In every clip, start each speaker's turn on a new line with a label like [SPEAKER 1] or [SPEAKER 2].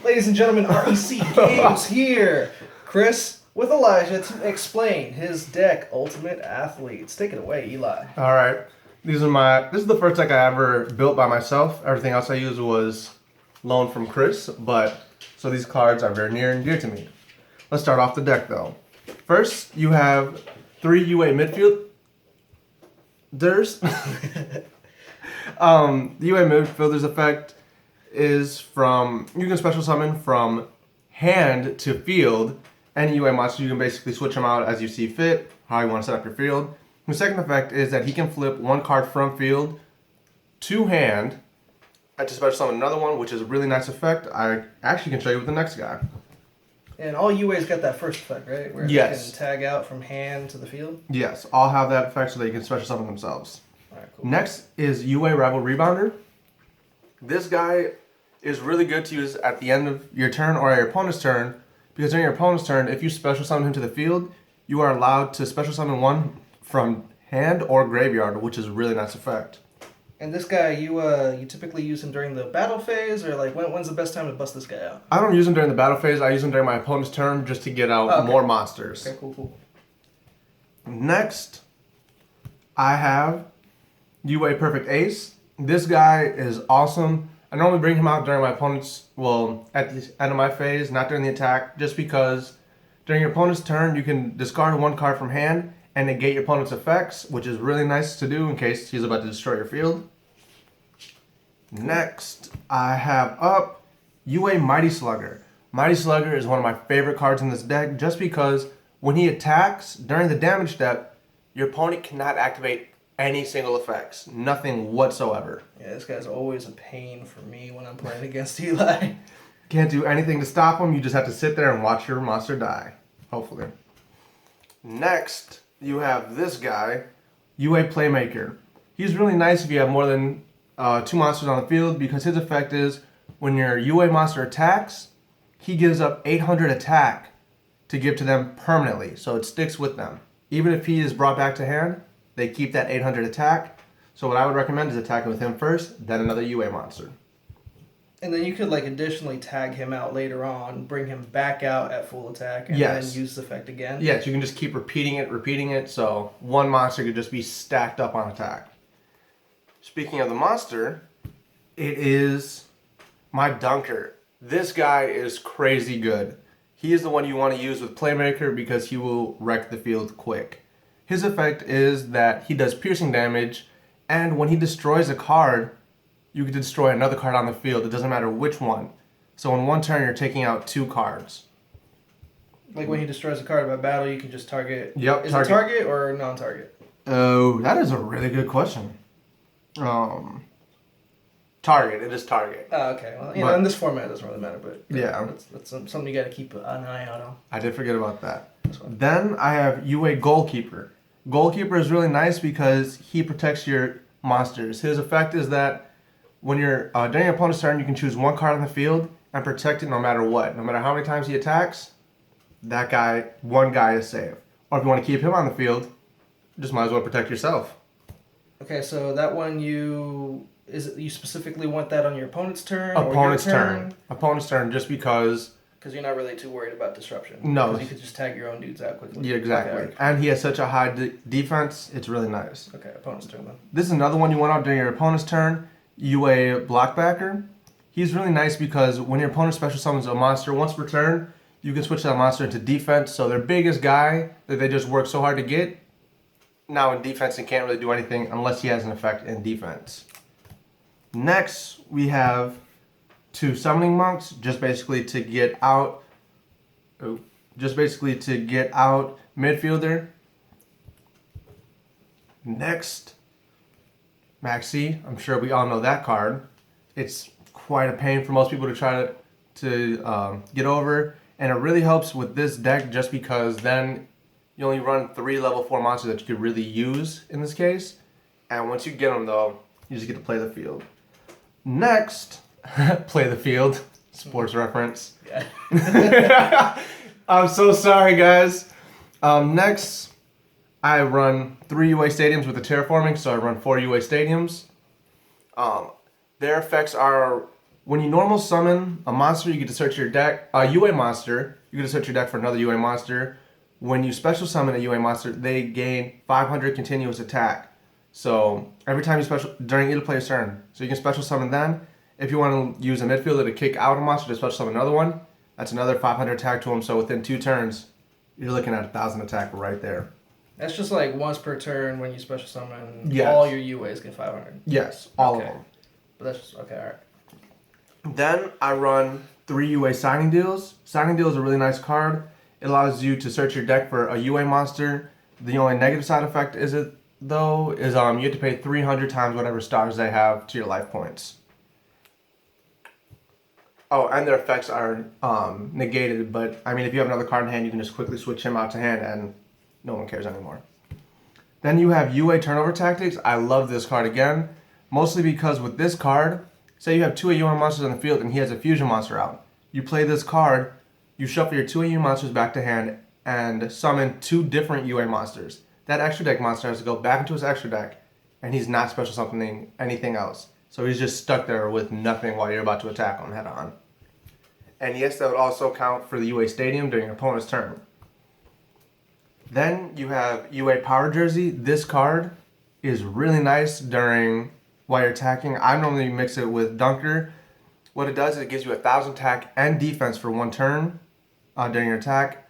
[SPEAKER 1] Ladies and gentlemen, R.E.C. Games here. Chris with Elijah to explain his deck, Ultimate Athletes. Take it away, Eli.
[SPEAKER 2] All right. This is the first deck I ever built by myself. Everything else I used was loaned from Chris, so these cards are very near and dear to me. Let's start off the deck though. First, you have 3 UA midfield. The UA midfielder's effect is from, you can special summon from hand to field any UA monster. You can basically switch them out as you see fit, how you want to set up your field. The second effect is that he can flip 1 card from field to hand to special summon another one, which is a really nice effect. I actually can show you with the next guy.
[SPEAKER 1] And all UA's got that first effect, right? Where
[SPEAKER 2] Yes.
[SPEAKER 1] they can tag out from hand to the field.
[SPEAKER 2] Yes, all have that effect so they can special summon themselves.
[SPEAKER 1] All right, cool.
[SPEAKER 2] Next is UA Rival Rebounder. This guy is really good to use at the end of your turn or your opponent's turn, because during your opponent's turn, if you special summon him to the field, you are allowed to special summon one from hand or graveyard, which is a really nice effect.
[SPEAKER 1] And this guy, you typically use him during the battle phase, or like when's the best time to bust this guy out?
[SPEAKER 2] I don't use him during the battle phase. I use him during my opponent's turn just to get out more monsters.
[SPEAKER 1] Okay, cool.
[SPEAKER 2] Next, I have UA Perfect Ace. This guy is awesome. I normally bring him out during my opponent's, at the end of my phase, not during the attack, just because during your opponent's turn, you can discard 1 card from hand and negate your opponent's effects, which is really nice to do in case he's about to destroy your field. Next, I have up UA Mighty Slugger. Mighty Slugger is one of my favorite cards in this deck just because when he attacks during the damage step, your opponent cannot activate any single effects. Nothing whatsoever.
[SPEAKER 1] Yeah, this guy's always a pain for me when I'm playing against Eli.
[SPEAKER 2] Can't do anything to stop him. You just have to sit there and watch your monster die. Hopefully. Next, you have this guy, UA Playmaker. He's really nice if you have more than 2 monsters on the field, because his effect is when your UA monster attacks, he gives up 800 attack to give to them permanently, so it sticks with them. Even if he is brought back to hand, they keep that 800 attack. So what I would recommend is attacking with him first, then another UA monster.
[SPEAKER 1] And then you could additionally tag him out later on, bring him back out at full attack, and
[SPEAKER 2] Yes.
[SPEAKER 1] then use the effect again.
[SPEAKER 2] Yes, you can just keep repeating it, so one monster could just be stacked up on attack. Speaking of the monster, it is my Dunker. This guy is crazy good. He is the one you want to use with Playmaker because he will wreck the field quick. His effect is that he does piercing damage, and when he destroys a card, you can destroy another card on the field. It doesn't matter which one. So in one turn, you're taking out 2 cards.
[SPEAKER 1] Like when he destroys a card by battle, you can just target.
[SPEAKER 2] Yep,
[SPEAKER 1] Is it target or non-target?
[SPEAKER 2] Oh, that is a really good question. Target. It is target.
[SPEAKER 1] Oh, okay. Well, in this format, it doesn't really matter, but
[SPEAKER 2] Yeah.
[SPEAKER 1] that's something you got to keep an eye out on.
[SPEAKER 2] I did forget about that. Then I have UA Goalkeeper. Goalkeeper is really nice because he protects your monsters. His effect is that when you're during your opponent's turn, you can choose 1 card on the field and protect it no matter what. No matter how many times he attacks, one guy is safe. Or if you want to keep him on the field, just might as well protect yourself.
[SPEAKER 1] Okay, so that one you specifically want that on your opponent's turn?
[SPEAKER 2] Opponent's
[SPEAKER 1] or your turn?
[SPEAKER 2] Opponent's turn, just because.
[SPEAKER 1] Because you're not really too worried about disruption.
[SPEAKER 2] No.
[SPEAKER 1] Because you could just tag your own dudes out quickly.
[SPEAKER 2] Yeah, exactly.
[SPEAKER 1] Okay.
[SPEAKER 2] And he has such a high defense, it's really nice.
[SPEAKER 1] Okay, opponent's turn then.
[SPEAKER 2] This is another one you want out during your opponent's turn. UA Blockbacker. He's really nice because when your opponent special summons a monster once per turn, you can switch that monster into defense. So their biggest guy that they just work so hard to get, now in defense and can't really do anything unless he has an effect in defense. Next, we have 2 Summoning Monks, just basically to get out midfielder. Next, Maxi. I'm sure we all know that card. It's quite a pain for most people to try to get over, and it really helps with this deck just because then you only run 3 level 4 monsters that you could really use in this case. And once you get them though, you just get to play the field. Next, play the field. Sports reference.
[SPEAKER 1] Yeah.
[SPEAKER 2] I'm so sorry, guys. Next, I run 3 UA stadiums with the terraforming, so I run 4 UA stadiums. Their effects are When you normal summon a monster, you get to search your deck. A UA monster, you get to search your deck for another UA monster. When you special summon a UA monster, they gain 500 continuous attack. So every time you special during either player's turn, so you can special summon them. If you want to use a midfielder to kick out a monster to special summon another one, that's another 500 attack to him. So within 2 turns, you're looking at 1,000 attack right there.
[SPEAKER 1] That's just like once per turn when you special summon.
[SPEAKER 2] Yes.
[SPEAKER 1] All your UAs get 500.
[SPEAKER 2] Yes, all
[SPEAKER 1] Okay.
[SPEAKER 2] of them.
[SPEAKER 1] But that's just okay. All right.
[SPEAKER 2] Then I run 3 UA signing deals. Signing deal is a really nice card. It allows you to search your deck for a UA monster. The only negative side effect is you have to pay 300 times whatever stars they have to your life points. Oh, and their effects are negated, but I mean, if you have another card in hand, you can just quickly switch him out to hand and no one cares anymore. Then you have UA turnover tactics. I love this card again, mostly because with this card, say you have 2 UA monsters on the field and he has a fusion monster out. You play this card, you shuffle your 2 UA monsters back to hand and summon 2 different UA monsters. That extra deck monster has to go back into his extra deck and he's not special summoning anything else. So he's just stuck there with nothing while you're about to attack him head on. And yes, that would also count for the UA Stadium during your opponent's turn. Then you have UA Power Jersey. This card is really nice while you're attacking. I normally mix it with Dunker. What it does is it gives you 1,000 attack and defense for 1 turn during your attack.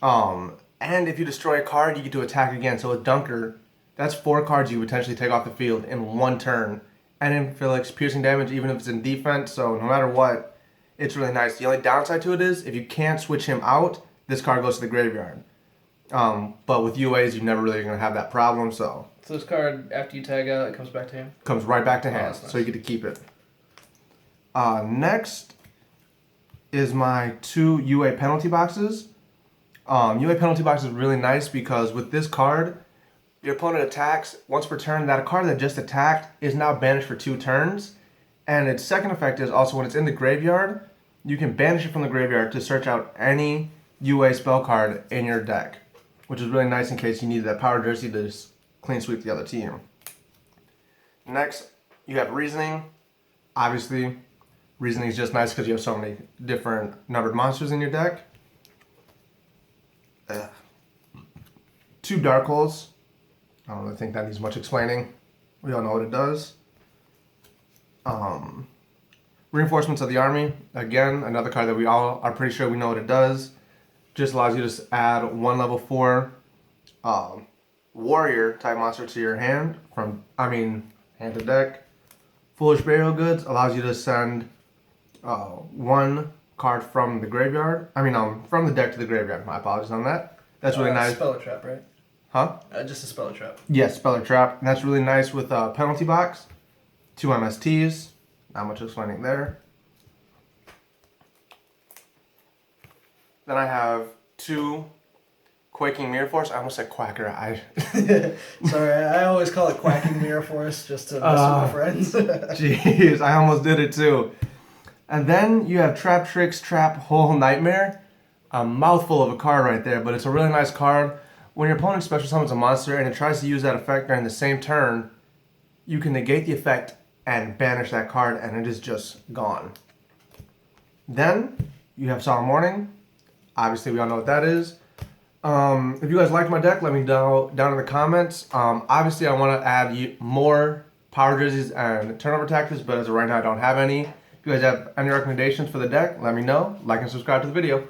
[SPEAKER 2] And if you destroy a card, you get to attack again. So with Dunker, that's 4 cards you potentially take off the field in 1 turn. And inflicts piercing damage even if it's in defense. So no matter what, it's really nice. The only downside to it is if you can't switch him out, this card goes to the graveyard. But with UAs, you're never really going to have that problem. So
[SPEAKER 1] this card, after you tag out, it comes back to him?
[SPEAKER 2] Comes right back to hand.
[SPEAKER 1] Nice.
[SPEAKER 2] So you get to keep it. Next is my 2 UA penalty boxes. UA penalty box is really nice because with this card, your opponent attacks once per turn. That card that just attacked is now banished for 2 turns. And its second effect is also when it's in the graveyard, you can banish it from the graveyard to search out any UA spell card in your deck, which is really nice in case you need that Power Jersey to just clean sweep the other team. Next, you have Reasoning. Obviously, Reasoning is just nice because you have so many different numbered monsters in your deck. 2 Dark Holes. I don't really think that needs much explaining. We all know what it does. Reinforcements of the Army. Again, another card that we all are pretty sure we know what it does. Just allows you to add 1 level 4 warrior type monster to your hand hand to deck. Foolish Burial Goods allows you to send 1 card from the graveyard. From the deck to the graveyard. My apologies on that. That's really nice.
[SPEAKER 1] Speller Trap, right?
[SPEAKER 2] Huh?
[SPEAKER 1] Just a Speller Trap.
[SPEAKER 2] Yes, Speller Trap. And that's really nice with penalty box. 2 MSTs. Not much explaining there. Then I have 2 Quaking Mirror Force. I almost said Quacker.
[SPEAKER 1] Sorry, I always call it Quacking Mirror Force just to mess with my friends.
[SPEAKER 2] Jeez, I almost did it too. And then you have Trap Tricks, Trap Hole Nightmare. A mouthful of a card right there, but it's a really nice card. When your opponent special summons a monster and it tries to use that effect during the same turn, you can negate the effect and banish that card and it is just gone. Then you have Solemn Warning. Obviously we all know what that is. If you guys liked my deck, let me know down in the comments. Obviously I want to add more Power Jerseys and Turnover Tactics, but as of right now I don't have any. If you guys have any recommendations for the deck, let me know. Like and subscribe to the video.